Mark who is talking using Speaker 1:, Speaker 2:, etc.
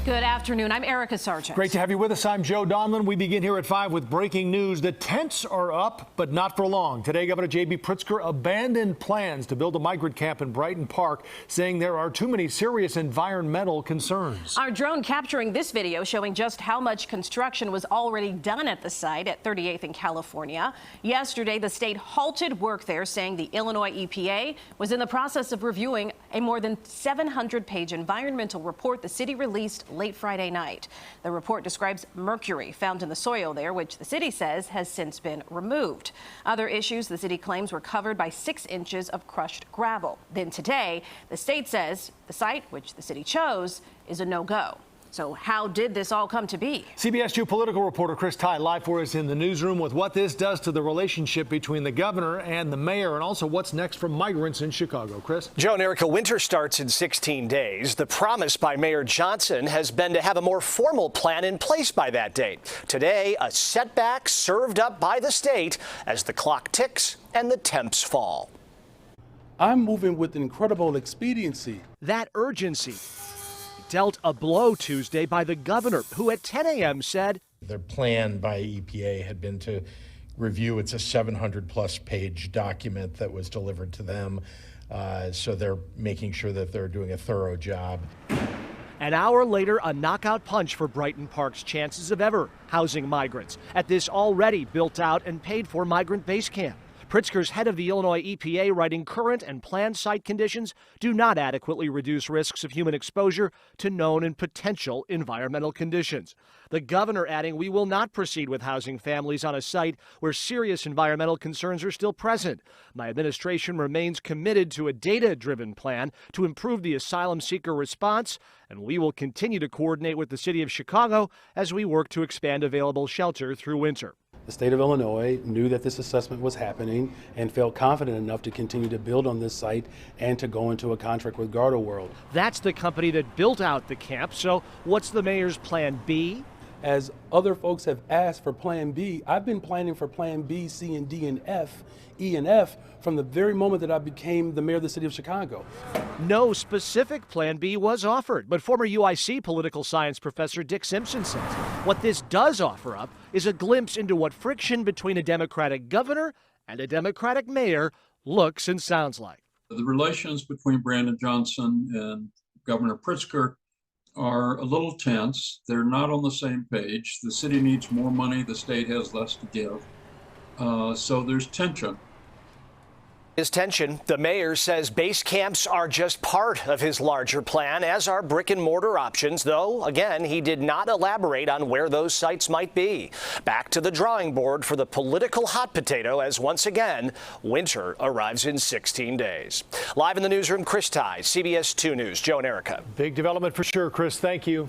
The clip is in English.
Speaker 1: Good afternoon. I'm Erica Sargent.
Speaker 2: Great to have you with us. I'm Joe Donlin. We begin here at 5 with breaking news. The tents are up, but not for long. Today, Governor J.B. Pritzker abandoned plans to build a migrant camp in Brighton Park, saying there are too many serious environmental concerns.
Speaker 1: Our drone capturing this video showing just how much construction was already done at the site at 38th in California. Yesterday, the state halted work there, saying the Illinois EPA was in the process of reviewing a more than 700-page environmental report the city released late Friday night. The report describes mercury found in the soil there, which the city says has since been removed. Other issues the city claims were covered by 6 inches of crushed gravel. Then today, the state says the site, which the city chose, is a no-go. So how did this all come to be?
Speaker 2: CBS 2 political reporter Chris Tye live for us in the newsroom with what this does to the relationship between the governor and the mayor, and also what's next for migrants in Chicago. Chris?
Speaker 3: Joe and Erica, winter starts in 16 days. The promise by Mayor Johnson has been to have a more formal plan in place by that date. Today, a setback served up by the state as the clock ticks and the temps fall.
Speaker 4: I'm moving with incredible expediency.
Speaker 3: That urgency dealt a blow Tuesday by the governor, who at 10 a.m. said
Speaker 5: their plan by EPA had been to review. It's a 700-plus page document that was delivered to them. So they're making sure that they're doing a thorough job.
Speaker 3: An hour later, a knockout punch for Brighton Park's chances of ever housing migrants at this already built out and paid for migrant base camp. Pritzker's head of the Illinois EPA writing current and planned site conditions do not adequately reduce risks of human exposure to known and potential environmental conditions. The governor adding we will not proceed with housing families on a site where serious environmental concerns are still present. My administration remains committed to a data-driven plan to improve the asylum seeker response, and we will continue to coordinate with the city of Chicago as we work to expand available shelter through winter.
Speaker 4: The state of Illinois knew that this assessment was happening and felt confident enough to continue to build on this site and to go into a contract with Gardaworld.
Speaker 3: That's the company that built out the camp. So what's the mayor's plan B?
Speaker 4: As other folks have asked for plan B, I've been planning for plan B, C, and D, and F, E, and F from the very moment that I became the mayor of the city of Chicago.
Speaker 3: No specific plan B was offered, but former UIC political science professor Dick Simpson says what this does offer up is a glimpse into what friction between a Democratic governor and a Democratic mayor looks and sounds like.
Speaker 6: The relations between Brandon Johnson and Governor Pritzker are a little tense. They're not on the same page. The city needs more money. The state has less to give. So there's tension.
Speaker 3: His tension, the mayor says base camps are just part of his larger plan, as are brick and mortar options, though, again, he did not elaborate on where those sites might be. Back to the drawing board for the political hot potato as once again, winter arrives in 16 days. Live in the newsroom, Chris Tye, CBS 2 News. Joe and Erica.
Speaker 2: Big development for sure, Chris. Thank you.